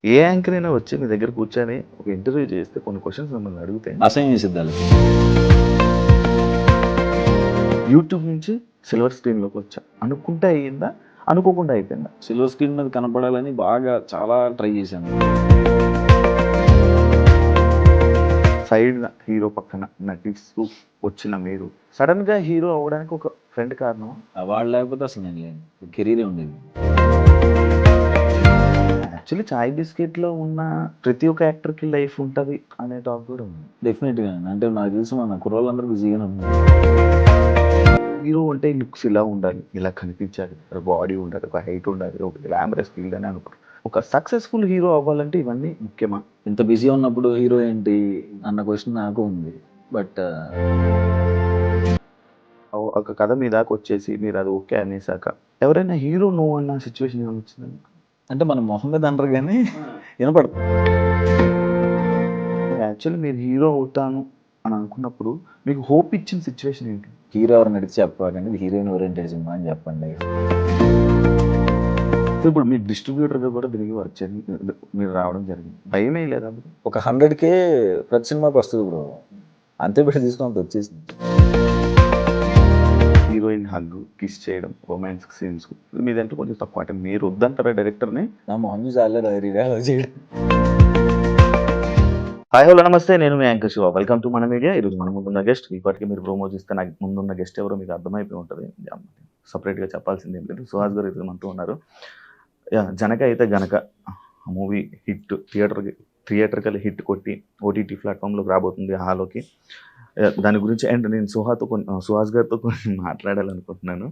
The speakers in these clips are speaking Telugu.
ఏ యాంకర్ అయినా వచ్చి మీ దగ్గర కూర్చొని ఒక ఇంటర్వ్యూ చేస్తే కొన్ని క్వశ్చన్స్ మిమ్మల్ని అడిగితే అసహ్యం వేసిద్ది వాళ్ళకి. యూట్యూబ్ నుంచి సిల్వర్ స్క్రీన్లోకి వచ్చా అనుకుంటే అయ్యిందా, అనుకోకుండా అయిపోయిందా? సిల్వర్ స్క్రీన్ మీద కనపడాలని బాగా చాలా ట్రై చేశాను. సైడ్ హీరో పక్కన నటిస్తూ వచ్చిన మీరు సడన్ గా హీరో అవ్వడానికి ఒక ఫ్రెండ్ కారణం. వాళ్ళు లేకపోతే అసలు నేను లేను, కెరీరే ఉండేది. యాక్చువల్లీ చాయ్ బిస్కెట్ లో ఉన్న ప్రతి ఒక్క యాక్టర్ కి లైఫ్ ఉంటది అనే టాక్ కూడా ఉంది. డెఫినెట్గా అంటే నాకు తెలిసి మన కుర్రోళ్ళందరూ బిజీగానే ఉన్నారు. హీరో అంటే లుక్స్ ఇలా ఉండాలి, ఇలా కనిపించాలి, బాడీ ఉండాలి, ఒక హైట్ ఉండాలి, ఒక గ్లామరస్ ఫీల్డ్ అని అనుకుంటారు. ఒక సక్సెస్ఫుల్ హీరో అవ్వాలంటే ఇవన్నీ ముఖ్యమా? ఇంత బిజీ ఉన్నప్పుడు హీరో ఏంటి అన్న క్వశ్చన్ నాకు ఉంది. బట్ ఒక కథ మీ దాకా వచ్చేసి మీరు అది ఓకే అనేసాక ఎవరైనా హీరో నో అన్న సిచ్యువేషన్ ఏమైనా వచ్చిందండి? అంటే మన మొహం మీద అనరు కానీ వినపడుతుంది. యాక్చువల్లీ మీరు హీరో అవుతాను అని అనుకున్నప్పుడు మీకు హోప్ ఇచ్చిన సిచ్యువేషన్ ఏంటి? హీరో ఎవరు నడిచి చెప్పకండి, ఇది హీరోయిన్ ఓరియంటెడ్ సినిమా అని చెప్పండి. ఇప్పుడు మీరు డిస్ట్రిబ్యూటర్గా కూడా తిరిగి వచ్చేది, మీరు రావడం జరిగింది, భయమే లేదా? ఒక 100K ప్రతి సినిమాకి వస్తుంది ఇప్పుడు, అంతే పెట్టి తీసుకుని అంత వచ్చేసింది. హీరోయిన్ హగ్, కిస్ చేయడం, రొమాన్స్ సీన్స్ మీ దాంట్లో కొంచెం తక్కువ. అంటే మీరు వద్దంటారా డైరెక్టర్ని? నా మొహం చూసి ఆల్రెడీ చేయడం. హాయ్ హలో నమస్తే, నేను మీ యాంకర్ శివ. వెల్కమ్ టు మన మీడియా. ఈరోజు మన ముందున్న గెస్ట్, ఇప్పటికీ మీరు ప్రోమో చూస్తే నాకు ముందున్న గెస్ట్ ఎవరో మీకు అర్థమైపోయి ఉంటుంది. సపరేట్గా చెప్పాల్సింది ఏం లేదు. సుహాస్ గారు ఈరోజు మనతో ఉన్నారు. జనక అయితే గనక మూవీ హిట్, థియేటర్కల్ హిట్ కొట్టి ఓటీటీ ప్లాట్ఫామ్లోకి రాబోతుంది, హాలోకి. దాని గురించి అండ్ నేను సుహాస్ గారితో కొన్ని మాట్లాడాలనుకుంటున్నాను.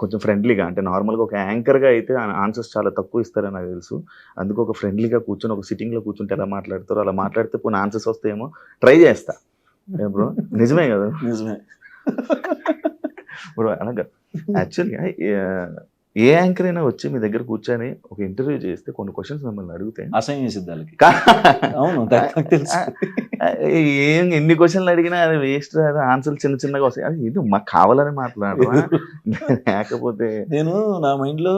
కొంచెం ఫ్రెండ్లీగా, అంటే నార్మల్గా ఒక యాంకర్గా అయితే ఆన్సర్స్ చాలా తక్కువ ఇస్తారని నాకు తెలుసు. అందుకు ఒక ఫ్రెండ్లీగా కూర్చొని ఒక సిట్టింగ్లో కూర్చుంటే ఎలా మాట్లాడతారో అలా మాట్లాడితే పోనీ ఆన్సర్స్ వస్తాయేమో ట్రై చేస్తా. బ్రో నిజమే కదా? నిజమే బ్రో. అనగా యాక్చువల్గా ఏ యాంకర్ అయినా వచ్చి మీ దగ్గర కూర్చొని ఒక ఇంటర్వ్యూ చేస్తే కొన్ని క్వశ్చన్స్ మిమ్మల్ని అడిగితే అసహ్యం వేసిద్ది వాళ్ళకి. అవును, తెలుసు. ఎన్ని క్వశ్చన్లు అడిగినా అది వేస్ట్, ఆన్సర్లు చిన్న చిన్నగా వస్తాయి. అది ఇది మాకు కావాలని మాట్లాడరా లేకపోతే? నేను నా మైండ్ లో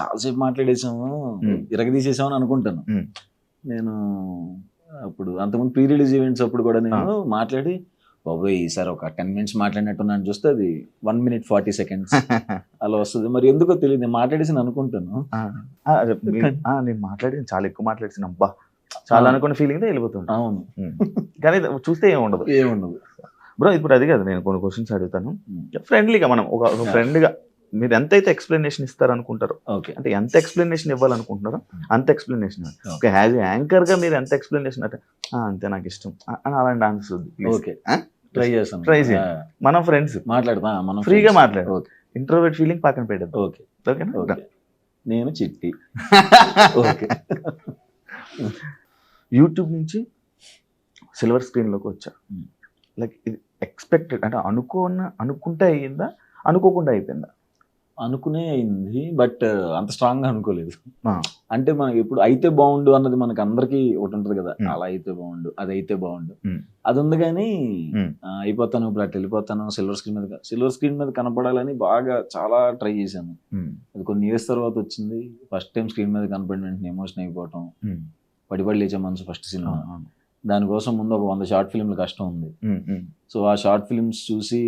చాలాసేపు మాట్లాడేసాము, ఇరగదీసేసామని అనుకుంటాను. నేను అప్పుడు అంతకుముందు ప్రీ రిలీజ్ ఈవెంట్స్ అప్పుడు కూడా నేను మాట్లాడి బాబోయ్ ఈసారి ఒక 10 minutes మాట్లాడినట్టున్నాను చూస్తే అది 1 minute 40 seconds అలా వస్తుంది. మరి ఎందుకో తెలియదు, నేను మాట్లాడేసి అనుకుంటాను. నేను మాట్లాడి చాలా ఎక్కువ మాట్లాడేసిన అబ్బా చాలా అనుకున్న ఫీలింగ్ వెళ్ళిపోతుంది. అవును, కానీ చూస్తే ఏముండదు బ్రో. ఇప్పుడు అది కాదు, నేను కొన్ని క్వశ్చన్స్ అడుగుతాను ఫ్రెండ్లీగా. మనం ఒక ఫ్రెండ్గా మీరు ఎంతైతే ఎక్స్ప్లెనేషన్ ఇస్తారనుకుంటారో, అంటే ఎంత ఎక్స్ప్లెనేషన్ ఇవ్వాలనుకుంటున్నారో అంత ఎక్స్ప్లెనేషన్. ఓకే, యాజ్ యాంకర్గా మీరు ఎంత ఎక్స్ప్లెనేషన్ అంటే అంతే నాకు ఇష్టం అని అలాంటి ఆన్సర్ ఓకే ట్రై చేస్తాను. ట్రై చేయండి. మనం ఫ్రెండ్స్ మాట్లాడదాం, మనం ఫ్రీగా మాట్లాడదాం. ఇంట్రోవర్ట్ ఫీలింగ్ పక్కన పెట్టేద్దాం. ఓకే ఓకేనా? నేను చిట్టి. ఓకే. యూట్యూబ్ నుంచి సిల్వర్ స్క్రీన్లోకి వచ్చా, లైక్ ఇది ఎక్స్పెక్టెడ్ అంటే అనుకుంటే అయ్యిందా, అనుకోకుండా అయిపోయిందా? అనుకునే అయింది, బట్ అంత స్ట్రాంగ్ గా అనుకోలేదు. అంటే మనకి ఇప్పుడు అయితే బాగుండు అన్నది మనకి అందరికి ఒకటి ఉంటుంది కదా, అలా అయితే బాగుండు, అది అయితే బాగుండు, అది ఉంది. కానీ అయిపోతాను ఇప్పుడు అట్లా వెళ్ళిపోతాను, సిల్వర్ స్క్రీన్ మీద కనపడాలని బాగా చాలా ట్రై చేశాను. అది కొన్ని ఇయర్స్ తర్వాత వచ్చింది. ఫస్ట్ టైం స్క్రీన్ మీద కనపడిన వెంటనే ఎమోషన్ అయిపోవటం, పడిపడి లేచే మనసు ఫస్ట్ సినిమా. దానికోసం ముందు ఒక 100 షార్ట్ ఫిల్మ్లు కష్టం ఉంది. సో ఆ షార్ట్ ఫిల్మ్స్ చూసి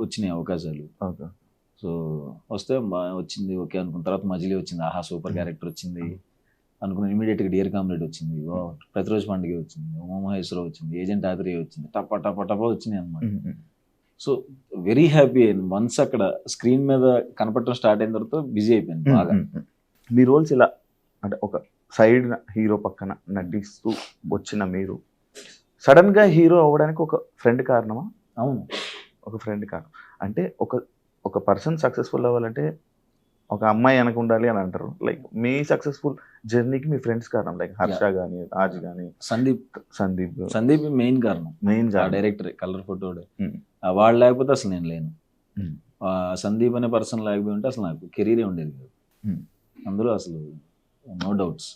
వచ్చినాయి అవకాశాలు. సో వస్తే వచ్చింది ఓకే అనుకున్న తర్వాత మజిలీ వచ్చింది, ఆహా సూపర్ క్యారెక్టర్ వచ్చింది అనుకున్న. ఇమీడియట్గా డియర్ కామ్రేడ్ వచ్చింది, ప్రతిరోజు పండుగ వచ్చింది, ఉమామహేశ్వరరావు వచ్చింది, ఏజెంట్ ఆత్రేయ వచ్చింది, టప వచ్చినాయి అనమాట. సో వెరీ హ్యాపీ అయ్యాను వన్స్ అక్కడ స్క్రీన్ మీద కనపడటం స్టార్ట్ అయిన తర్వాత బిజీ అయిపోయింది బాగా. మీ రోల్స్ ఇలా అంటే ఒక సైడ్ హీరో పక్కన నటిస్తూ వచ్చిన మీరు సడన్ గా హీరో అవ్వడానికి ఒక ఫ్రెండ్ కారణమా? అవును, ఒక ఫ్రెండ్ కారణం. అంటే ఒక పర్సన్ సక్సెస్ఫుల్ అవ్వాలంటే ఒక అమ్మాయి వెనక ఉండాలి అని అంటారు. లైక్ మీ సక్సెస్ఫుల్ జర్నీకి మీ ఫ్రెండ్స్ కారణం, లైక్ హర్ష కానీ, రాజ్ కానీ, సందీప్ మెయిన్ కారణం. డైరెక్టర్, కలర్ ఫోటో వాళ్ళు లేకపోతే అసలు నేను లేను. సందీప్ అనే పర్సన్ లేకపోతే ఉంటే అసలు నాకు కెరీరే ఉండేది కాదు అందులో, అసలు నో డౌట్స్.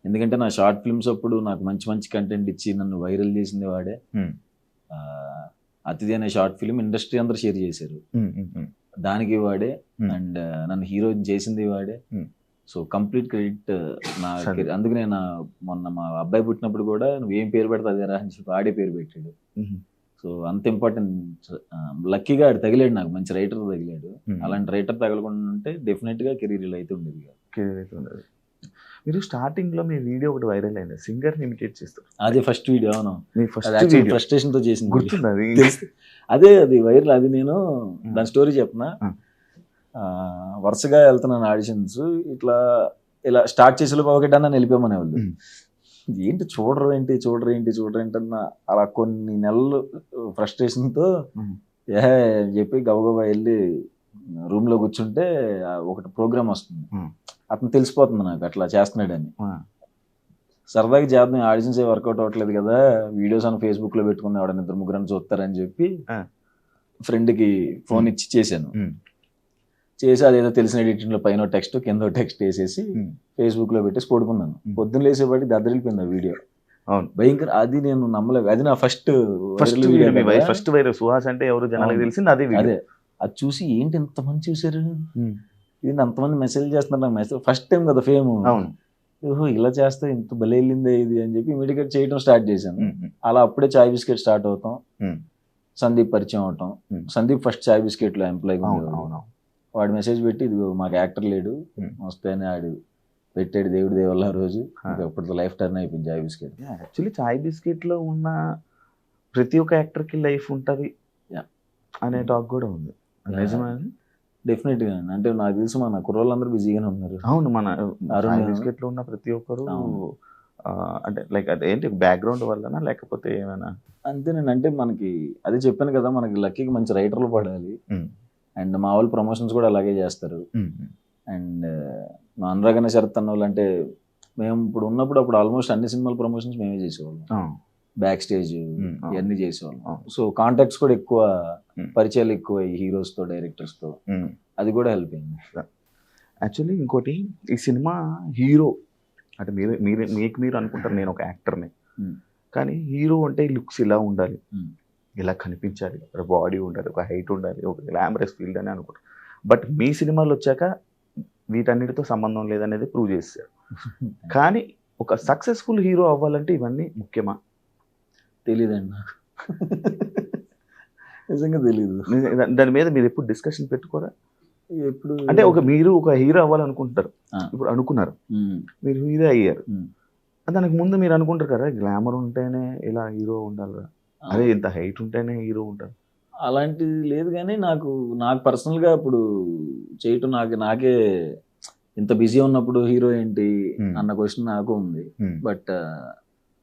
ఎందుకంటే నా షార్ట్ ఫిల్మ్స్ అప్పుడు నాకు మంచి మంచి కంటెంట్ ఇచ్చి నన్ను వైరల్ చేసింది వాడే. అతిథి అనే షార్ట్ ఫిల్మ్ ఇండస్ట్రీ అందరూ షేర్ చేశారు. దానికి వాడే Hmm. అండ్ నన్ను హీరో చేసింది వాడే. Hmm. సో కంప్లీట్ క్రెడిట్ నా సందీప్. అందుకు నేను మొన్న మా అబ్బాయి పుట్టినప్పుడు కూడా నువ్వు ఏం పేరు పెడతా అదేరా అని చెప్పి ఆడే పేరు పెట్టాడు. సో అంత ఇంపార్టెంట్. లక్కీగా ఆడు తగిలాడు, నాకు మంచి రైటర్ తగిలాడు. అలాంటి రైటర్ తగలకుండా ఉంటే డెఫినెట్ గా కెరీర్ ఇలా అయితే ఉండేది కాదు. కెరీర్ అయితే ఉండదు. మీరు స్టార్టింగ్ లో మీ వీడియో ఒకటి వైరల్ అయింది, సింగర్ ఇమిటేట్ చేస్తారు. అదే ఫస్ట్ వీడియో. అవును, మీ ఫస్ట్ వీడియో ఫ్రస్ట్రేషన్ తో చేసింది గుర్తుంది అది? తెలుసు. అది వైరల్. అది నేను దాని స్టోరీ చెప్పనా. వరుసగా వెళ్తున్నాను ఆడిషన్స్, ఇట్లా ఇలా స్టార్ట్ చేసేలోపు ఒకటి అన్న వెళ్ళిపోమనే వాళ్ళు. ఏంటి చూడరు ఏంటి అన్న అలా కొన్ని నెలలు ఫ్రస్ట్రేషన్ తో అని చెప్పి గబగబా వెళ్ళి రూమ్ లో కూర్చుంటే ఒకటి ప్రోగ్రామ్ వస్తుంది. అతను తెలిసిపోతుంది నాకు అట్లా చేస్తున్నాడని. సరదాగా చేద్దాం, ఆడిషన్స్ వర్కౌట్ అవ్వట్లేదు కదా, వీడియోస్ అని ఫేస్బుక్ లో పెట్టుకుని ఎవడ 2-3 చూస్తారని చెప్పి ఫ్రెండ్ కి ఫోన్ ఇచ్చి చేశాను. చేసి అదేదో తెలిసిన ఎడిటింగ్ లో పైన టెక్స్ట్ కింద టెక్స్ట్ వేసేసి ఫేస్బుక్ లో పెట్టేసి పడుకున్నాను. పొద్దున్న లేసేపాటి దద్దరిపోయింది ఆ వీడియో. అవును, భయంకర. అది నేను నమ్మలేదు. అది నా ఫస్ట్ వైరల్. సుహాస్ అంటే ఎవరు జనాలకు తెలిసింది అదే. అదే అది చూసి ఏంటి ఎంతమంది చూసారు, ఇది అంతమంది మెసేజ్ చేస్తున్నారు నాకు. మెసేజ్ ఫస్ట్ టైం కదా ఫేమ్. అవును, ఓహో ఇలా చేస్తే ఇంత భలే వెళ్ళిందే ఇది అని చెప్పి ఇమీడియట్ చేయడం స్టార్ట్ చేశాను. అలా అప్పుడే చాయ్ బిస్కెట్ స్టార్ట్ అవుతాం, సందీప్ పరిచయం అవటం. సందీప్ ఫస్ట్ చాయ్ బిస్కెట్ లో ఎంప్లాయ్. వాడు మెసేజ్ పెట్టి ఇది మాకు యాక్టర్ లేడు వస్తేనే ఆడు పెట్టాడు, దేవుడి దేవల్ల రోజు. అప్పటితో లైఫ్ టర్న్ అయిపోయింది చాయ్ బిస్కెట్. యాక్చువల్లీ చాయ్ బిస్కెట్ లో ఉన్న ప్రతి ఒక్క యాక్టర్ కి లైఫ్ ఉంటది అనే టాక్ కూడా ఉంది. నిజమే? డెఫినెట్ గా. అంటే నాకు తెలుసు మన కుర్రోళ్ళందరూ బిజీగానే ఉన్నారు. అవును, మన బిస్కెట్ లో ఉన్న ప్రతి ఒక్కరు అంటే లైక్ అది ఏంటి బ్యాక్గ్రౌండ్ వల్లనా లేకపోతే ఏమైనా? అంతేనండి. అంటే మనకి అదే చెప్పాను కదా, మనకి లక్కీకి మంచి రైటర్లు పడాలి. అండ్ మా వాళ్ళు ప్రమోషన్స్ కూడా అలాగే చేస్తారు. అండ్ మా అనురాగణ శరత్ అన్న వాళ్ళు అంటే మేము ఇప్పుడు ఉన్నప్పుడు అప్పుడు ఆల్మోస్ట్ అన్ని సినిమాల ప్రమోషన్స్ మేమే చేసేవాళ్ళం. బ్యాక్ స్టేజ్ ఇవన్నీ చేసేవాళ్ళం. సో కాంటాక్ట్స్ కూడా ఎక్కువ, పరిచయాలు ఎక్కువ హీరోస్ తో డైరెక్టర్స్ తో. అది కూడా హెల్ప్ అయింది. యాక్చువల్లీ ఇంకోటి, ఈ సినిమా హీరో అంటే మీరు అనుకుంటారు నేను ఒక యాక్టర్ని, కానీ హీరో అంటే లుక్స్ ఇలా ఉండాలి, ఇలా కనిపించాలి, ఒక బాడీ ఉండాలి, ఒక హైట్ ఉండాలి, ఒక గ్లామరస్ ఫీల్డ్ అని అనుకుంటారు. బట్ మీ సినిమాలు వచ్చాక వీటన్నిటితో సంబంధం లేదనేది ప్రూవ్ చేశారు. కానీ ఒక సక్సెస్ఫుల్ హీరో అవ్వాలంటే ఇవన్నీ ముఖ్యమా? తెలీదండి నాకు, నిజంగా తెలీదు. దాని మీద మీరు ఎప్పుడు డిస్కషన్ పెట్టుకోరా? ఎప్పుడు అంటే మీరు ఒక హీరో అవ్వాలనుకుంటారు, ఇప్పుడు అనుకున్నారు, మీరు హీరో అయ్యారు, దానికి ముందు మీరు అనుకుంటారు కదా గ్లామర్ ఉంటేనే ఇలా హీరో ఉండాలి, అదే ఇంత హైట్ ఉంటేనే హీరో ఉంటారు. అలాంటిది లేదు. కానీ నాకు పర్సనల్గా ఇప్పుడు చేయటం నాకే ఇంత బిజీ ఉన్నప్పుడు హీరో ఏంటి అన్న క్వశ్చన్ నాకు ఉంది. బట్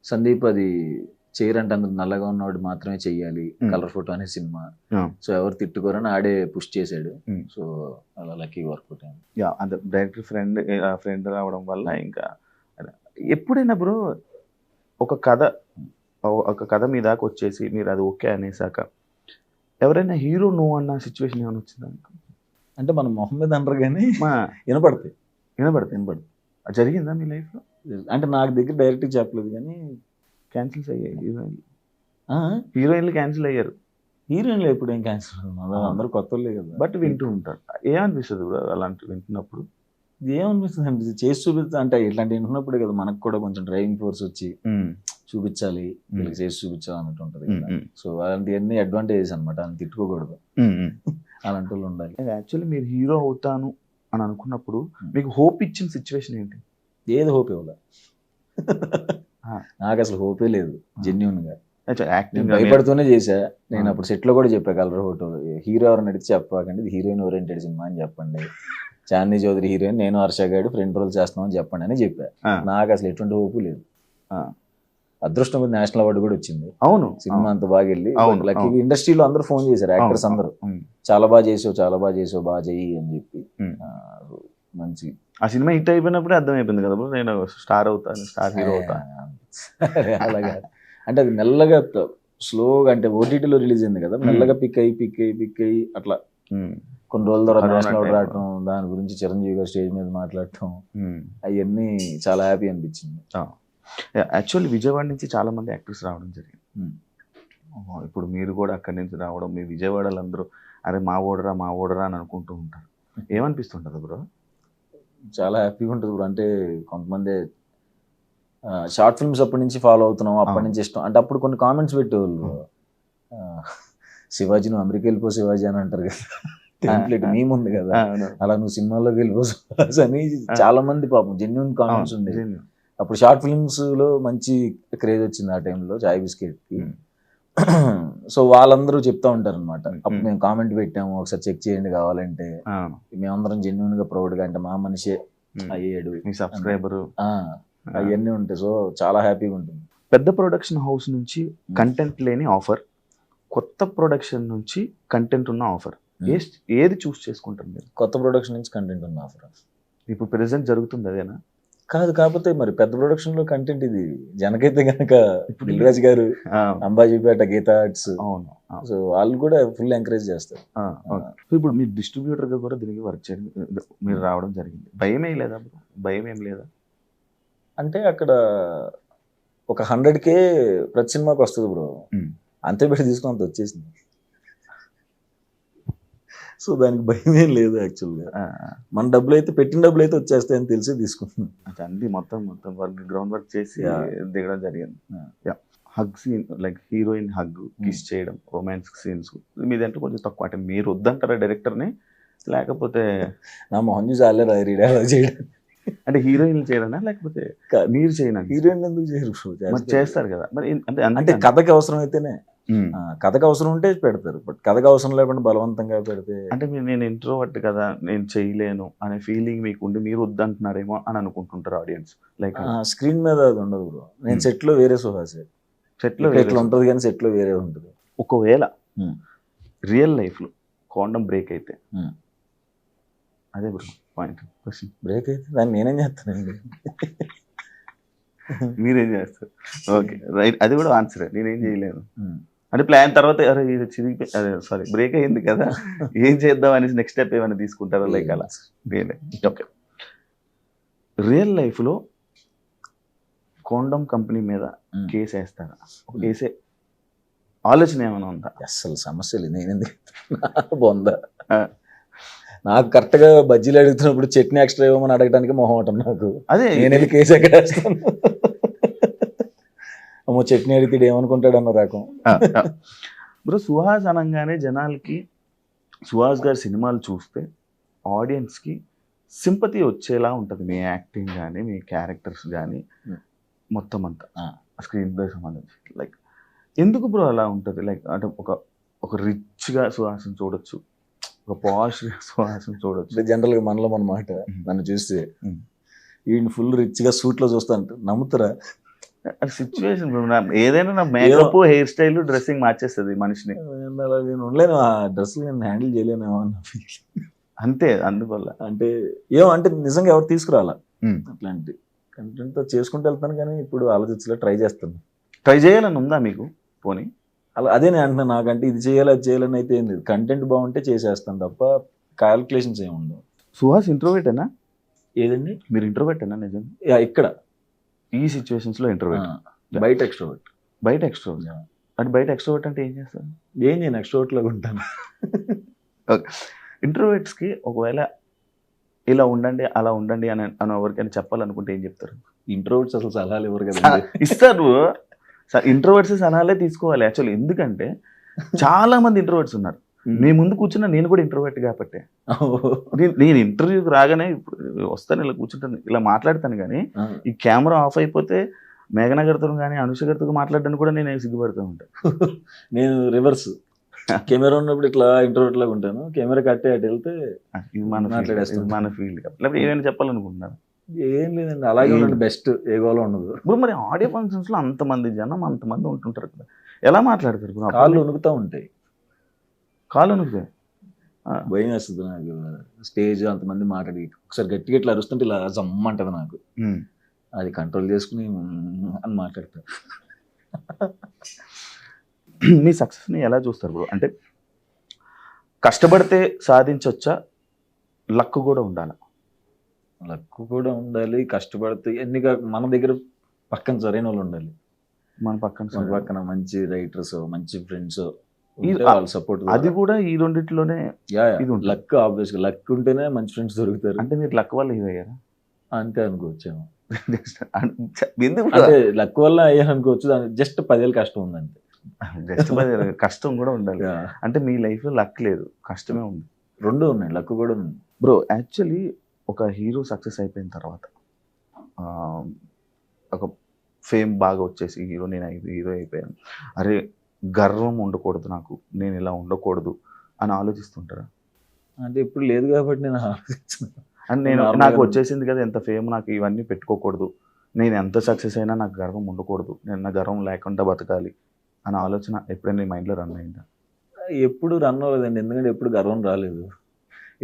సందీప్ అది చేయరంటే అందుకు నల్లగా ఉన్నవాడు మాత్రమే చెయ్యాలి, కలర్ ఫోటో అనే సినిమా. సో ఎవరు తిట్టుకోరని ఆడే పుష్ చేశాడు. సో అలా లక్కీ వర్కౌట్ అయింది. అంటే డైరెక్టర్ ఫ్రెండ్ రావడం వల్ల. ఇంకా ఎప్పుడైనా బ్రో ఒక కథ మీద వచ్చేసి మీరు అది ఓకే అనేసాక ఎవరైనా హీరో నువ్వు అన్న సిచ్యువేషన్ ఏమైనా వచ్చిందా? అంటే మనం మొహం మీద అనరు కానీ వినపడుతుంది. జరిగిందా మీ లైఫ్లో? అంటే నాకు దగ్గర డైరెక్ట్గా చెప్పలేదు కానీ క్యాన్సిల్స్ అయ్యాయి హీరోయిన్లు క్యాన్సిల్ అయ్యారు. హీరోయిన్లు ఎప్పుడు ఏం క్యాన్సిల్ అందరూ కొత్త వాళ్ళే కదా. బట్ వింటూ ఉంటారు. ఏమనిపిస్తుంది బ్రో అలాంటి వింటున్నప్పుడు? ఏమనిపిస్తుంది అంటే చేసి చూపిస్తా అంటే ఇట్లాంటి వింటున్నప్పుడే కదా మనకు కూడా కొంచెం డ్రైవింగ్ ఫోర్స్ వచ్చి చూపించాలి, వీళ్ళకి చేసి చూపించాలి అన్నట్టు ఉంటుంది కదా. సో అలాంటివన్నీ అడ్వాంటేజెస్ అనమాట, అని తిట్టుకోకూడదు, అలాంటి వాళ్ళు ఉండాలి. యాక్చువల్లీ మీరు హీరో అవుతాను అని అనుకున్నప్పుడు మీకు హోప్ ఇచ్చిన సిచ్యువేషన్ ఏంటి? ఏది హోప్ ఇవ్వలే నాకు, అసలు హోపే లేదు జెన్యూన్ గా. భయపడుతూనే చేశా నేను. అప్పుడు సెట్ లో కూడా చెప్పా కలర్ ఫోటో హీరో ఎవరైనా అడిగితే చెప్పకండి, ఇది హీరోయిన్ ఓరియంటెడ్ సినిమా అని చెప్పండి, చాందీ చౌదరి హీరోయిన్, నేను హర్ష గారు ఫ్రెండ్ రోల్ చేస్తామని చెప్పండి అని చెప్పా. నాకు అసలు ఎటువంటి హోపు లేదు. అదృష్టం నేషనల్ అవార్డు కూడా వచ్చింది. అవును, సినిమా అంత బాగా వెళ్ళి లక్కీ ఇండస్ట్రీలో అందరూ ఫోన్ చేశారు, యాక్టర్స్ అందరూ చాలా బాగా చేసావు బాగా చెయ్యి అని చెప్పి. మంచి ఆ సినిమా హిట్ అయిపోయినప్పుడే అర్థమైపోయింది కదా నేను స్టార్ అవుతాను, స్టార్ హీరో అవుతాను. అలాగా అంటే అది మెల్లగా స్లోగా, అంటే ఓటీటీలో రిలీజ్ అయింది కదా, మెల్లగా పిక్ అయ్యి అట్లా కొన్ని రోజుల తర్వాత నేషనల్ అవార్డు రావటం, దాని గురించి చిరంజీవి గారు స్టేజ్ మీద మాట్లాడటం, అవన్నీ చాలా హ్యాపీ అనిపించింది. యాక్చువల్లీ విజయవాడ నుంచి చాలా మంది యాక్టర్స్ రావడం జరిగింది. ఇప్పుడు మీరు కూడా అక్కడి నుంచి రావడం, మీ విజయవాడలో అందరూ అరే మా ఓడరా అని అనుకుంటూ ఉంటారు. ఏమనిపిస్తుంటది బ్రో? చాలా హ్యాపీగా ఉంటుంది బ్రో. అంటే కొంతమంది షార్ట్ ఫిల్మ్స్ అప్పటి నుంచి ఫాలో అవుతున్నాం, అప్పటి నుంచి ఇష్టం అంటే అప్పుడు కొన్ని కామెంట్స్ పెట్టేవాళ్ళు, శివాజీ నువ్వు అమెరికా వెళ్ళిపో శివాజీ అని అంటారు కదా, టెంప్లెట్ మీమ్ ఉంది కదా, అలా నువ్వు సినిమాల్లోకి వెళ్ళిపో శివాజీ అని చాలా మంది పాపం జెన్యున్ కామెంట్స్ ఉండేవి. అప్పుడు షార్ట్ ఫిల్మ్స్ లో మంచి క్రేజ్ వచ్చింది ఆ టైంలో చాయ్ బిస్కెట్ కి. సో వాళ్ళందరూ చెప్తా ఉంటారు అనమాట, అప్పుడు మేము కామెంట్ పెట్టాము ఒకసారి చెక్ చేయండి కావాలంటే, మేమందరం జెన్యున్ గా ప్రౌడ్ గా అంటే మా మనిషే అయ్యాడు సబ్స్క్రైబర్ అవన్నీ ఉంటాయి. సో చాలా హ్యాపీగా ఉంటుంది. పెద్ద ప్రొడక్షన్ హౌస్ నుంచి కంటెంట్ లేని ఆఫర్, కొత్త ప్రొడక్షన్ నుంచి కంటెంట్ ఉన్న ఆఫర్, ఏది చూస్ చేసుకుంటారు మీరు? కొత్త ప్రొడక్షన్ నుంచి కంటెంట్ ఉన్న ఆఫర్. ఇప్పుడు ప్రెసెంట్ జరుగుతుంది అదేనా? కాదు, కాకపోతే మరి పెద్ద ప్రొడక్షన్ లో కంటెంట్ ఇది జనకైతే కనుక దిల్రాజ్ గారు, అంబాజీపేట, గీతా ఆర్ట్స్, సో వాళ్ళు కూడా ఫుల్ ఎంకరేజ్ చేస్తారు. ఇప్పుడు మీ డిస్ట్రిబ్యూటర్ గా కూడా దీనికి వర్క్ చేయడం, మీరు రావడం జరిగింది. భయం ఏం లేదా? భయం ఏం లేదా? అంటే అక్కడ ఒక 100K ప్రతి సినిమాకి వస్తుంది బ్రో, అంతే పెట్టి తీసుకుని అంత వచ్చేసింది. సో దానికి భయం ఏం లేదు యాక్చువల్గా. మన డబ్బులు అయితే పెట్టిన డబ్బులు అయితే వచ్చేస్తాయని తెలిసి తీసుకుంటున్నాం. అన్ని మొత్తం వర్క్ గ్రౌండ్ వర్క్ చేసి దిగడం జరిగింది. Hug scene like heroine hug kiss చేయడం, రొమాన్స్ సీన్స్ మీదంటే కొంచెం తక్కువ. అంటే మీరు వద్దంటారా డైరెక్టర్ని, లేకపోతే నా మొహం చూసి ఆలేరా రీడైలాగ్ చేయడం? అంటే హీరోయిన్లు చేయడనా లేకపోతే మీరు చేయనా? హీరోయిన్ ఎందుకు చేయరు? చేస్తారు కదా మరి. అంటే కథకి అవసరం అయితేనే, కథకు అవసరం ఉంటే పెడతారు, బట్ కథకు అవసరం లేకుండా బలవంతంగా పెడితే. అంటే నేను ఇంట్రోవర్ట్ కదా, నేను చేయలేను అనే ఫీలింగ్ మీకు ఉండి మీరు వద్దంటున్నారేమో అని అనుకుంటుంటారు ఆడియన్స్. లైక్ స్క్రీన్ మీద అది ఉండదు బ్రో. నేను సెట్ లో వేరే సుహాసే, సెట్ లో ఎట్లా ఉంటుంది కానీ సెట్ లో వేరే ఉంటుంది. ఒకవేళ రియల్ లైఫ్ లో కాండం బ్రేక్ అయితే, అదే బ్రో పాయింట్, క్వశ్చన్, బ్రేక్ అయితే దాన్ని నేనేం చేస్తానండి? మీరేం చేస్తారు? ఓకే రైట్, అది కూడా ఆన్సరే, నేనేం చేయలేను అంటే ప్లాన్ తర్వాత అరే ఇది చిరిగిపోయి, అదే సారీ బ్రేక్ అయింది కదా, ఏం చేద్దాం అనేసి నెక్స్ట్ స్టెప్ ఏమైనా తీసుకుంటారా? లైక్ అలా రియల్. ఓకే, రియల్ లైఫ్లో కాండోమ్ కంపెనీ మీద కేసు వేస్తారా? వేసే ఆలోచన ఏమైనా ఉందా? అసలు సమస్య లేదు. నేను ఎందుకు బొందా, నాకు కరెక్ట్గా బజ్జీలు అడుగుతున్నప్పుడు చట్నీ ఎక్స్ట్రా ఇవ్వమని అడగడానికి మొహం ఉంటుంది నాకు. అదే నేను కేసు ఎక్కడ వేస్తాను? అమ్మో చట్నీ అడిగితే ఏమనుకుంటాడు అన్న రకం. బ్రో సుహాస్ అనగానే జనాలకి సుహాస్ గారి సినిమాలు చూస్తే ఆడియన్స్కి సింపతి వచ్చేలా ఉంటుంది. మీ యాక్టింగ్ కానీ, మీ క్యారెక్టర్స్ కానీ, మొత్తం అంతా స్క్రీన్ ప్లే సంబంధించి. లైక్ ఎందుకు బ్రో అలా ఉంటుంది? లైక్ అంటే ఒక రిచ్గా సుహాస్ని చూడొచ్చు, ఒక పాష్ సుహాస్ని చూడొచ్చు. జనరల్గా మనలో మన మాట, నన్ను చూస్తే ఈయన ఫుల్ రిచ్గా సూట్లో చూస్తాను, నమ్ముతారా? సిచ్యువేషన్ ఏదైనా, నా మేకప్, హెయిర్ స్టైల్, డ్రెస్సింగ్ మార్చేస్తుంది మనిషిని. నేను ఉండలేను ఆ డ్రెస్, నేను హ్యాండిల్ చేయలేనేమో అన్న ఫీల్. అంతే, అందువల్ల అంటే అంటే నిజంగా ఎవరు తీసుకురాలా అట్లాంటి కంటెంట్తో చేసుకుంటూ వెళ్తాను, కానీ ఇప్పుడు ఆలోచించలే, ట్రై చేస్తాను. ట్రై చేయాలని ఉందా మీకు? పోనీ అలా అదే నేను అంటున్నాను, నాకంటే ఇది చేయాలి అది చేయాలని అయితే ఏం లేదు, కంటెంట్ బాగుంటే చేసేస్తాను తప్ప క్యాలిక్యులేషన్స్ ఏమి ఉండవు. సుహాస్ ఇంట్రోవర్టేనా? ఏదండి మీరు ఇంట్రోవర్టేనా నిజంగా? ఇక్కడ ఈ సిచ్యువేషన్స్లో ఇంట్రోవర్ట్, బయట ఎక్స్ట్రోవర్ట్. బయట ఎక్స్ట్రోవర్ట్ అంటే బయట ఎక్స్ట్రోవర్ట్ అంటే ఏం చేస్తారు? ఏం నేను ఎక్స్ట్రోవర్ట్ లాగా ఉంటాను. ఓకే, ఇంట్రోవర్ట్స్కి ఒకవేళ ఇలా ఉండండి అలా ఉండండి అని ఎవరికైనా చెప్పాలనుకుంటే ఏం చెప్తారు? ఇంట్రోవర్ట్స్ అసలు సలహాలు ఇవ్వరు కదా. ఇస్తారు, ఇంట్రోవర్ట్స్ సలహాలే తీసుకోవాలి యాక్చువల్లీ. ఎందుకంటే చాలా మంది ఇంట్రోవర్ట్స్ ఉన్నారు. మీ ముందు కూర్చున్నా నేను కూడా ఇంట్రోవర్ట్ కాబట్టి, నేను ఇంటర్వ్యూకి రాగానే ఇప్పుడు వస్తాను, ఇలా కూర్చుంటాను, ఇలా మాట్లాడతాను, కానీ ఈ కెమెరా ఆఫ్ అయిపోతే మేఘనా గారితో కానీ అనుష గారితో మాట్లాడడానికి కూడా నేను సిగ్గుపడుతూ ఉంటాను. నేను రివర్స్, కెమెరా ఉన్నప్పుడు ఇట్లా ఇంట్రోవర్ట్ లాగా ఉంటాను, కెమెరా కట్టే అటు వెళ్తే మాట్లాడేస్తాను, మన ఫీల్డ్. లేకపోతే ఏమైనా చెప్పాలనుకుంటున్నాను? ఏం లేదండి, అలాగే ఉండండి, బెస్ట్, ఏ గోలో ఉండదు. ఇప్పుడు మరి ఆడియో ఫంక్షన్స్లో అంతమంది జనం, అంతమంది ఉంటుంటారు కదా, ఎలా మాట్లాడతారు? కాళ్ళు వణుకుతూ ఉంటాయి, కాళ్ళు వణుకుతాయి, భయం వేస్తుంది నాకు. స్టేజ్ అంతమంది మాట్లాడి ఒకసారి గట్టిగా ఇట్లా అరుస్తుంటే ఇలా జమ్మంటది నాకు, అది కంట్రోల్ చేసుకుని అని మాట్లాడతారు. మీ సక్సెస్ని ఎలా చూస్తారు బ్రో? అంటే కష్టపడితే సాధించవచ్చా, లక్ కూడా ఉండాలి? లక్ కూడా ఉండాలి, కష్టపడితే ఎన్ని మన దగ్గర పక్కన సరైన వాళ్ళు ఉండాలి. మన పక్కన పక్కన మంచి రైటర్స్, మంచి ఫ్రెండ్స్, ఈ- వాళ్ళ సపోర్ట్. అది కూడా ఈ రెండిట్లోనే ఇది ఉంటుంది. లక్, ఆబ్వియస్ గా లక్ ఉంటేనే మంచి ఫ్రెండ్స్ దొరుకుతారు. అంటే మీరు లక్ వల్ల హీరో అయ్యారా? అంతే అనుకోవచ్చాము. ఎందుకు అంటే లక్ వల్ల అయ్యాను అనుకోవచ్చు. జస్ట్ 10 ఏళ్ళు కష్టం ఉందంటే. జస్ట్ కష్టం కూడా ఉండాలి. అంటే మీ లైఫ్ లో లక్ లేదు, కష్టమే ఉంది. రెండు ఉన్నాయి, లక్ కూడా ఉంది. బ్రో యాక్చువల్లీ ఒక హీరో సక్సెస్ అయిపోయిన తర్వాత ఒక ఫేమ్ బాగా వచ్చేసి నేను హీరో అయిపోయాను, అరే గర్వం ఉండకూడదు నాకు, నేను ఇలా ఉండకూడదు అని ఆలోచిస్తుంటారా? అంటే ఇప్పుడు లేదు కాబట్టి నేను ఆలోచిస్తున్నాను. అని నాకు వచ్చేసింది కదా ఎంత ఫేమ్, నాకు ఇవన్నీ పెట్టుకోకూడదు, నేను ఎంత సక్సెస్ అయినా నాకు గర్వం ఉండకూడదు, నేను నా గర్వం లేకుండా బతకాలి అనే ఆలోచన ఎప్పుడైనా మైండ్లో రన్ అయిందా? ఎప్పుడు రన్ అవ్వలేదండి, ఎందుకంటే ఎప్పుడు గర్వం రాలేదు.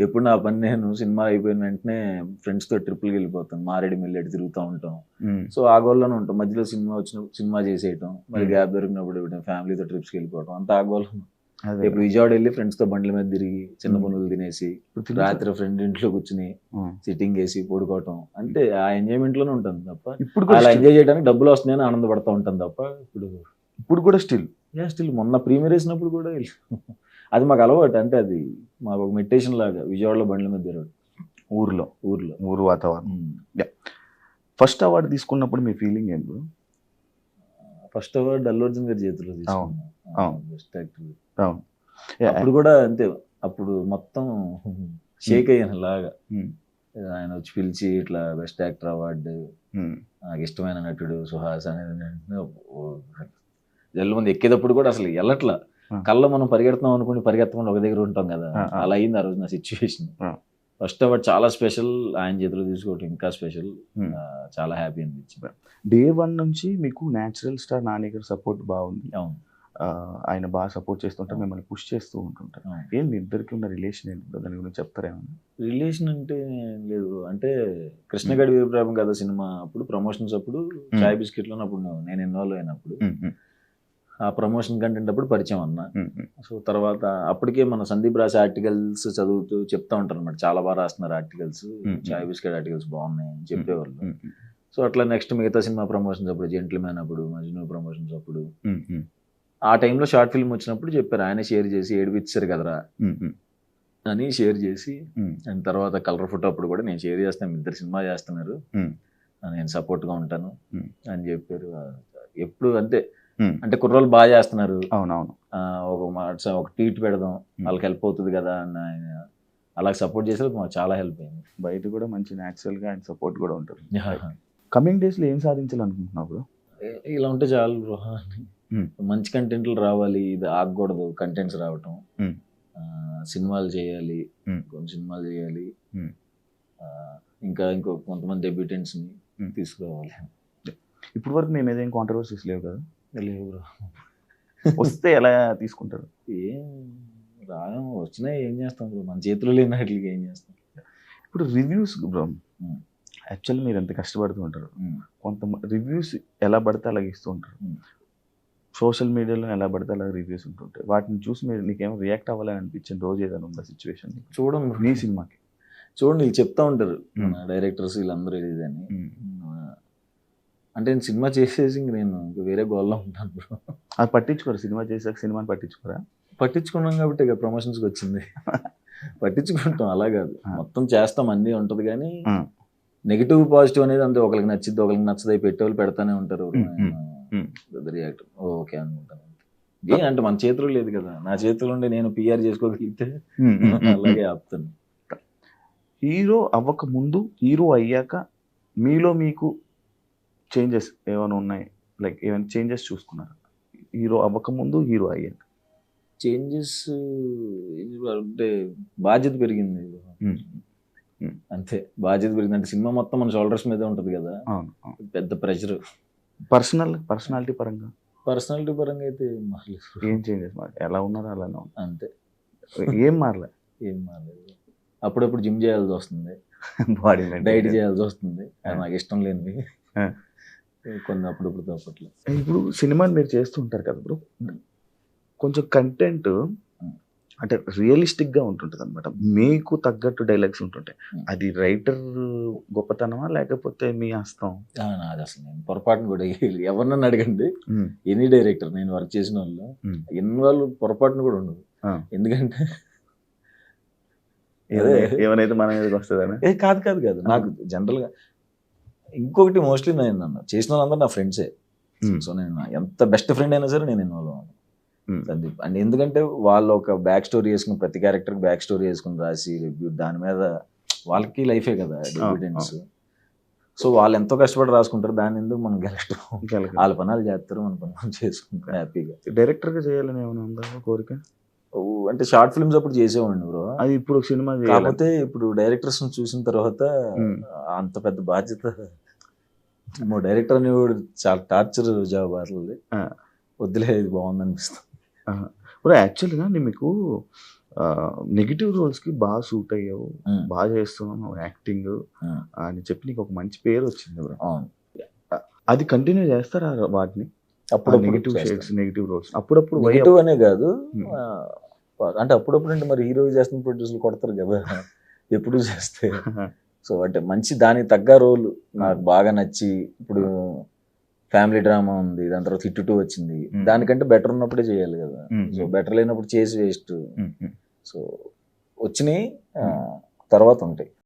ఎప్పుడు నా పని నేను సినిమా అయిపోయిన వెంటనే ఫ్రెండ్స్తో ట్రిప్కి వెళ్ళిపోతాం, మారేడు మిల్లెట్ తిరుగుతూ ఉంటాం. సో ఆ గోల్లోనే ఉంటాం. మధ్యలో సినిమా చేసేయటం, మరి గ్యాప్ దొరికినప్పుడు ఫ్యామిలీతో ట్రిప్స్కి వెళ్ళిపోవడం, అంత ఆ గోల్. ఇప్పుడు విజయవాడ వెళ్ళి ఫ్రెండ్స్తో బండ్ల మీద తిరిగి చిన్న పనులు తినేసి రాత్రి ఫ్రెండ్ ఇంట్లో కూర్చుని సిట్టింగ్ వేసి పడుకోవటం, అంటే ఆ ఎంజాయ్మెంట్ లోనే ఉంటాను తప్ప, ఇప్పుడు అలా ఎంజాయ్ చేయడానికి డబ్బులు వస్తున్నాయని ఆనందపడతా ఉంటాను తప్ప. ఇప్పుడు కూడా స్టిల్ మొన్న ప్రీమియర్ వేసినప్పుడు కూడా అది మాకు అలవాటు. అంటే అది మాకు ఒక మెడిటేషన్ లాగా, విజయవాడలో బండ్ల మీద తిరగడం, ఊరు వాతావరణం. ఫస్ట్ అవార్డు తీసుకున్నప్పుడు మీ ఫీలింగ్ ఏంటి? ఫస్ట్ అవార్డు అల్లు అర్జున్ గారి చేతిలో తీసుకున్నాను, బెస్ట్ యాక్టర్. అప్పుడు కూడా అంతే, అప్పుడు మొత్తం షేక్ అయ్యాను లాగా. ఆయన వచ్చి పిలిచి ఇట్లా బెస్ట్ యాక్టర్ అవార్డు, నాకు ఇష్టమైన నటుడు సుహాస్ అనేది జల్లు మంది ఎక్కేటప్పుడు కూడా అసలు వెళ్ళట్లా, కళ్ళ మనం పరిగెడుతున్నాం అనుకుని పరిగెత్తకుండా ఒక దగ్గర ఉంటాం కదా, అలా అయింది ఆ రోజు నా సిచ్యువేషన్. ఫస్ట్ అవార్డు చాలా స్పెషల్, ఆయన చేతిలో తీసుకోవటం ఇంకా స్పెషల్, చాలా హ్యాపీ అనిపించింది. డే 1 నుంచి మీకు న్యాచురల్ స్టార్ నాని గారి సపోర్ట్ బాగుంది. అవును, ఆయన బాగా సపోర్ట్ చేస్తుంటారు, మిమ్మల్ని పుష్ చేస్తూ ఉంటుంటారు. ఏం మీ ఇద్దరికి ఉన్న రిలేషన్ ఏంటో దాని గురించి చెప్తారా ఏమన్నా? రిలేషన్ అంటే లేదు, అంటే కృష్ణగడి వీరప్రభం కదా సినిమా అప్పుడు ప్రమోషన్స్ అప్పుడు చాయ్ బిస్కెట్లో అప్పుడు నేను ఇన్వాల్వ్ అయినప్పుడు ఆ ప్రమోషన్ కంటెంట్ అప్పుడు పరిచయం అన్న. సో తర్వాత అప్పటికే మన సందీప్ రాసే ఆర్టికల్స్ చదువుతూ చెప్తా ఉంటారు అన్నమాట, చాలా బాగా రాస్తున్నారు ఆర్టికల్స్, చాయ్ బిస్కెట్ ఆర్టికల్స్ బాగున్నాయి అని చెప్పేవాళ్ళు. సో అట్లా నెక్స్ట్ మిగతా సినిమా ప్రమోషన్స్ అప్పుడు, జెంటిల్మెన్ అప్పుడు, మజ్ను ప్రమోషన్స్ అప్పుడు, ఆ టైంలో షార్ట్ ఫిల్మ్ వచ్చినప్పుడు చెప్పారు, ఆయన షేర్ చేసి ఏడిపించారు కదరా అని షేర్ చేసి, అండ్ తర్వాత కలర్ ఫోటో అప్పుడు కూడా నేను షేర్ చేస్తాను, ఇద్దరు సినిమా చేస్తున్నారు, నేను సపోర్ట్గా ఉంటాను అని చెప్పారు. ఎప్పుడు అంతే, అంటే కుర్రోళ్ళు బాగా చేస్తున్నారు, అవునవును, ఒక ట్వీట్ పెడదాం వాళ్ళకి హెల్ప్ అవుతుంది కదా అని ఆయన అలా సపోర్ట్ చేసేది మాకు చాలా హెల్ప్ అయింది. బయట కూడా మంచి న్యాచురల్గా ఆయన సపోర్ట్ కూడా ఉంటుంది. కమింగ్ డేస్లో ఏం సాధించాలనుకుంటున్నావు? ఇలా ఉంటే చాలు బ్రో, మంచి కంటెంట్లు రావాలి, ఇది ఆగకూడదు, కంటెంట్స్ రావటం, సినిమాలు చేయాలి, కొన్ని సినిమాలు చేయాలి, ఇంకా కొంతమంది డెబ్యూటెంట్స్ని తీసుకురావాలి. ఇప్పటి వరకు మీ మీద ఏం కాంట్రవర్సీస్ లేవు కదా? లేవు బ్రో. వస్తే ఎలా తీసుకుంటారు? ఏం వచ్చినాయి ఏం చేస్తాం బ్రో, మన చేతిలో లేని వాటికి ఏం చేస్తాం. ఇప్పుడు రివ్యూస్ బ్రో, యాక్చువల్లీ మీరు ఎంత కష్టపడుతూ ఉంటారు, కొంత రివ్యూస్ ఎలా పడితే అలాగే ఇస్తూ ఉంటారు, సోషల్ మీడియాలో ఎలా పడితే అలా రివ్యూస్ ఉంటుంటాయి, వాటిని చూసి మీరు నీకేమో రియాక్ట్ అవ్వాలని అనిపించిన రోజు ఏదైనా ఉందా సిచ్యువేషన్? చూడండి మీ సినిమాకి చూడండి, వీళ్ళు చెప్తా ఉంటారు డైరెక్టర్స్ వీళ్ళందరూ ఇదని, అంటే నేను సినిమా చేసేసి నేను వేరే గోల్లో ఉంటాను బ్రో. అది పట్టించుకోరు, సినిమా చేసాక సినిమాని పట్టించుకోరా? పట్టించుకున్నాం కాబట్టి ఇక ప్రమోషన్స్కి వచ్చింది, పట్టించుకుంటాం, అలా కాదు మొత్తం చేస్తాం, అన్నీ ఉంటుంది కానీ నెగిటివ్ పాజిటివ్ అనేది అంతే, ఒకరికి నచ్చిద్ది ఒకరికి నచ్చదు, పెట్టేవాళ్ళు పెడతానే ఉంటారు, రియాక్ట్ ఓకే అనుకుంటాను. అంటే మన చేతిలో లేదు కదా, నా చేతిలో ఉండి నేను పిఆర్ చేసుకోగలిగితే అలాగే ఆపుతాను. హీరో అవ్వక ముందు, హీరో అయ్యాక మీలో మీకు చేంజెస్ ఏమైనా ఉన్నాయి? లైక్ ఏమైనా చేంజెస్ చూసుకున్నారా హీరో అవ్వక ముందు, హీరో అయ్యాక? చేంజెస్ అంటే బాధ్యత పెరిగింది అంతే, బాధ్యత పెరిగింది అంటే సినిమా మొత్తం మన షోల్డర్స్ మీదే ఉంటుంది కదా, పెద్ద ప్రెషర్. పర్సనాలిటీ పరంగా అయితే మారలేదు. ఏం చేంజెస్ మారలేదు, ఎలా ఉన్నారో అలానే ఉంది అంతే, ఏం మారలేదు. అప్పుడప్పుడు జిమ్ చేయాల్సి వస్తుంది, బాడీ డైట్ చేయాల్సి వస్తుంది, నాకు ఇష్టం లేనివి కొన్ని అప్పుడప్పుడు తప్పట్లేదు. ఇప్పుడు సినిమాని మీరు చేస్తూ ఉంటారు కదా బ్రో, కొంచెం కంటెంట్ అంటే రియలిస్టిక్ గా ఉంటుంటది అనమాట. మీకు తగ్గట్టు డైలాగ్స్ ఉంటుంటాయి. అది రైటర్ గొప్పతనమా లేకపోతే మీ హస్తం? నాది అసలు నేను పొరపాటును కూడా ఎవరినన్నా అడగండి, ఎనీ డైరెక్టర్ నేను వర్క్ చేసిన వాళ్ళు ఇన్వాల్వ్ పొరపాటును కూడా ఉండదు. ఎందుకంటే ఏమైతే మన మీదకి వస్తుందని. కాదు కాదు కాదు నాకు జనరల్ గా ఇంకొకటి మోస్ట్లీ నేను నన్ను చేసిన వాళ్ళందరూ నా ఫ్రెండ్సే. సో నేను ఎంత బెస్ట్ ఫ్రెండ్ అయినా సరే నేను ఇన్వాల్వ్ అవ్వను సందీప్. అండ్ ఎందుకంటే వాళ్ళు ఒక బ్యాక్ స్టోరీ వేసుకుని ప్రతి క్యారెక్టర్ బ్యాక్ స్టోరీ వేసుకుని రాసి రివ్యూ దాని మీద వాళ్ళకి లైఫే కదా డివిడెండ్స్. సో వాళ్ళు ఎంతో కష్టపడి రాసుకుంటారు, దాని ఎందుకు మనం గెలక్ట్ వాళ్ళ పనాలు చేస్తారు, మన పనులు చేసుకుంటాం హ్యాపీగా. డైరెక్టర్ గా చేయాలని ఏమైనా ఉందా కోరిక? అంటే షార్ట్ ఫిల్మ్స్ అప్పుడు చేసేవాడిని బ్రో. అది ఇప్పుడు సినిమా కాకపోతే ఇప్పుడు డైరెక్టర్స్ చూసిన తర్వాత అంత పెద్ద బాధ్యత, డైరెక్టర్ అనేవాడు చాలా టార్చర్ జాబ్ అసలు, వద్దులే ఇది బాగుంది అనిపిస్తుంది. యాక్చువల్గా మీకు నెగిటివ్ రోల్స్ కి బాగా సూట్ అయ్యావు, బాగా చేస్తున్నావు యాక్టింగ్ అని చెప్పి నీకు ఒక మంచి పేరు వచ్చింది బ్రో. అది కంటిన్యూ చేస్తారా వాటిని? అప్పుడు నెగిటివ్ షేడ్స్, నెగిటివ్ రోల్స్ అప్పుడప్పుడు నెగిటివ్ అనే కాదు, అంటే అప్పుడప్పుడు అంటే మరి హీరో చేస్తున్న ప్రొడ్యూసర్లు కొడతారు కదా ఎప్పుడు చేస్తే. సో అంటే మంచి దానికి తగ్గ రోల్ నాకు బాగా నచ్చి, ఇప్పుడు ఫ్యామిలీ డ్రామా ఉంది, దాని తర్వాత హిట్ 2 వచ్చింది, దానికంటే బెటర్ ఉన్నప్పుడే చేయాలి కదా. సో బెటర్ లేనప్పుడు చేసి వేస్ట్. సో వచ్చినాయి తర్వాత ఉంటాయి.